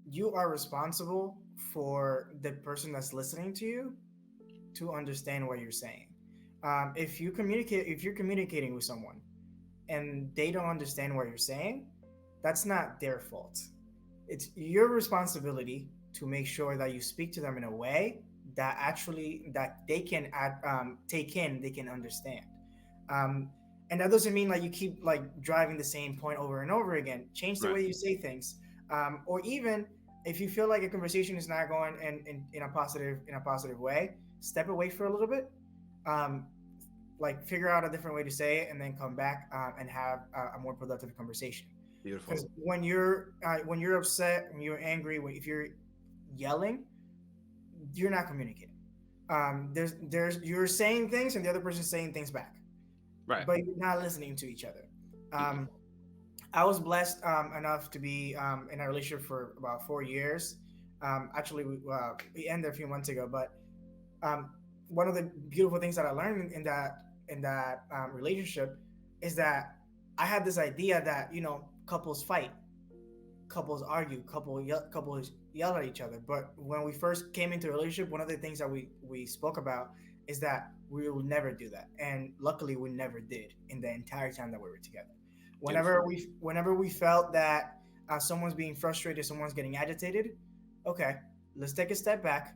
you are responsible for the person that's listening to you to understand what you're saying. If you're communicating with someone and they don't understand what you're saying, that's not their fault. It's your responsibility to make sure that you speak to them in a way that they can take in, they can understand. Um, and that doesn't mean like you keep like driving the same point over and over again. Change the Right. way you say things, or even if you feel like a conversation is not going in a positive way, step away for a little bit. Um, like figure out a different way to say it, and then come back and have a more productive conversation. Beautiful. Because when you're upset, when you're angry, if you're yelling, you're not communicating. There's you're saying things and the other person's saying things back, Right. but you're not listening to each other. Um, I was blessed enough to be in a relationship for about 4 years. Actually, we ended a few months ago, but um, one of the beautiful things that I learned in that relationship is that I had this idea that couples fight, couples argue, couples yell at each other. But when we first came into a relationship, one of the things that we spoke about is that we will never do that, and luckily we never did in the entire time that we were together. Beautiful. Whenever we felt that someone's being frustrated, someone's getting agitated, okay, let's take a step back,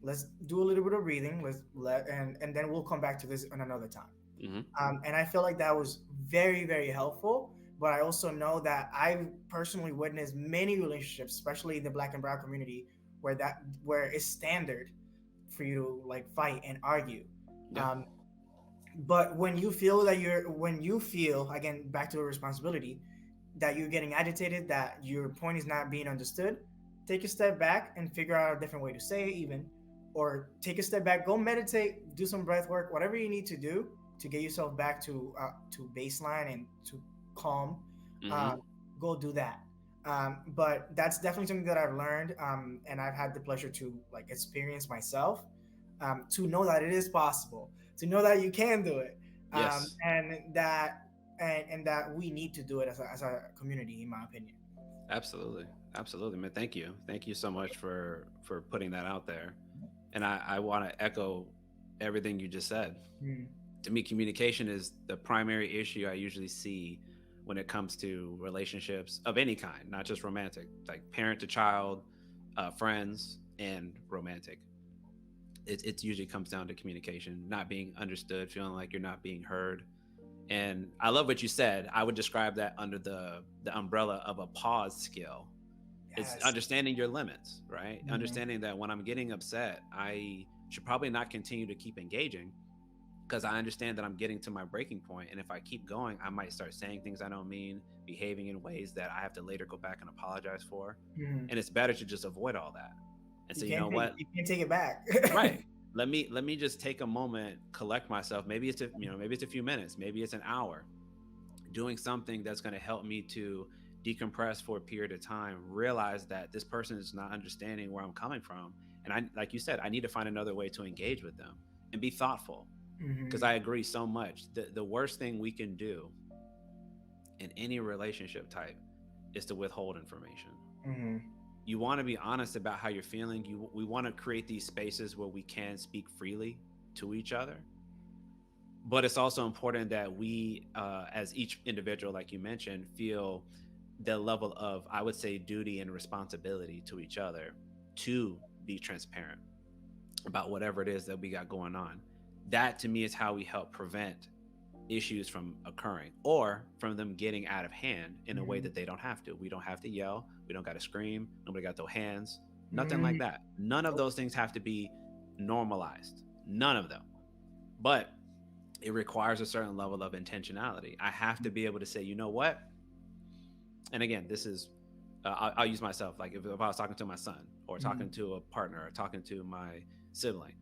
let's do a little bit of breathing, and then we'll come back to this on another time. Hmm. And I feel like that was very, very helpful. But I also know that I've personally witnessed many relationships, especially in the Black and Brown community, where it's standard for you to like fight and argue. Yeah. Um, but when you feel again, back to the responsibility, that you're getting agitated, that your point is not being understood, take a step back and figure out a different way to say it, even, or take a step back, go meditate, do some breath work, whatever you need to do to get yourself back to baseline and to calm. Hmm. Um, Go do that. But that's definitely something that I've learned, and I've had the pleasure to like experience myself, to know that it is possible, to know that you can do it, Yes. and that we need to do it as a community, in my opinion. Absolutely. Absolutely, man. Thank you. Thank you so much for putting that out there. And I want to echo everything you just said. Mm. To me, communication is the primary issue I usually see when it comes to relationships of any kind, not just romantic, like parent to child, friends, and romantic. It usually comes down to communication, not being understood, feeling like you're not being heard. And I love what you said. I would describe that under the umbrella of a pause skill. It's Yes. understanding your limits, right? Mhm. Understanding that when I'm getting upset, I should probably not continue to keep engaging because I understand that I'm getting to my breaking point. And if I keep going, I might start saying things I don't mean, behaving in ways that I have to later go back and apologize for. Mhm. And it's better to just avoid all that and say, you know what? You can't take it back. Right. Let me just take a moment, collect myself. Maybe it's maybe it's a few minutes, maybe it's an hour, doing something that's going to help me to decompress for a period of time, realize that this person is not understanding where I'm coming from. And I, like you said, I need to find another way to engage with them and be thoughtful because Mhm. I agree so much. The worst thing we can do in any relationship type is to withhold information. Mhm. You want to be honest about how you're feeling. We want to create these spaces where we can speak freely to each other, but it's also important that we as each individual, like you mentioned, feel the level of, I would say, duty and responsibility to each other to be transparent about whatever it is that we got going on. That to me is how we help prevent issues from occurring or from them getting out of hand in a way Mhm. that they don't have to. We don't have to yell, we don't got to scream, nobody got those hands, nothing like Mhm. that. None of those things have to be normalized, none of them. But it requires a certain level of intentionality. I have to be able to say, you know what? And again, this is, I'll use myself. Like if I was talking to my son or talking Mhm. to a partner or talking to my sibling,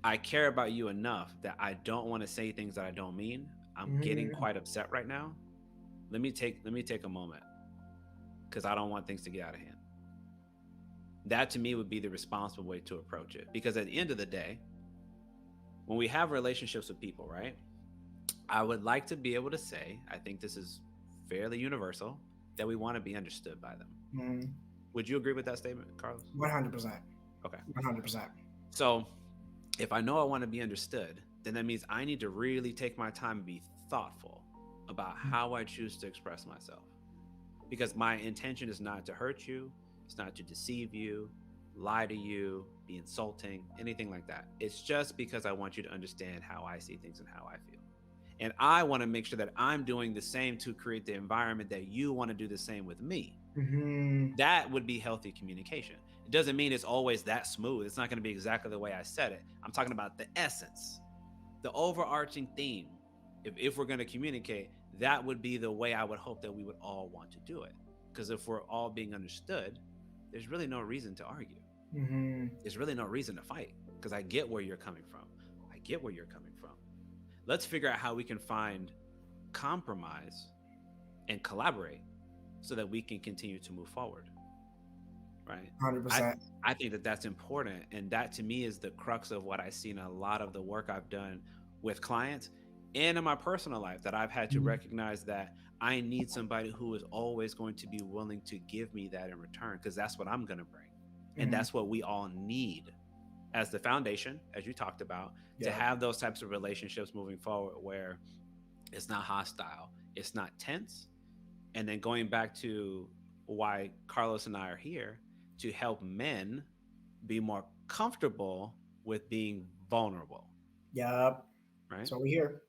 I care about you enough that I don't want to say things that I don't mean. I'm getting Mhm. quite upset right now. Let me take a moment because I don't want things to get out of hand. That to me would be the responsible way to approach it. Because at the end of the day, when we have relationships with people, right? I would like to be able to say, I think this is fairly universal, that we want to be understood by them. Mhm. Would you agree with that statement, Carlos? 100%. Okay. 100%. So if I know I want to be understood, then that means I need to really take my time and be thoughtful about how I choose to express myself. Because my intention is not to hurt you, it's not to deceive you, lie to you, be insulting, anything like that. It's just because I want you to understand how I see things and how I feel. And I want to make sure that I'm doing the same to create the environment that you want to do the same with me. Mm-hmm. That would be healthy communication. It doesn't mean it's always that smooth. It's not going to be exactly the way I said it. I'm talking about the essence, the overarching theme. If we're going to communicate, that would be the way I would hope that we would all want to do it. Because if we're all being understood, there's really no reason to argue. Mm-hmm. There's really no reason to fight because I get where you're coming from. I get where you're coming from. Let's figure out how we can find compromise and collaborate so that we can continue to move forward, right? I 100%. I think that that's important, and that to me is the crux of what I see in a lot of the work I've done with clients and in my personal life, that I've had to recognize that I need somebody who is always going to be willing to give me that in return, because that's what I'm going to bring, and Mm-hmm. that's what we all need as the foundation, as you talked about, to Yeah. have those types of relationships moving forward where it's not hostile, it's not tense. And then going back to why Carlos and I are here, to help men be more comfortable with being vulnerable, Yup. right? That's what we hear.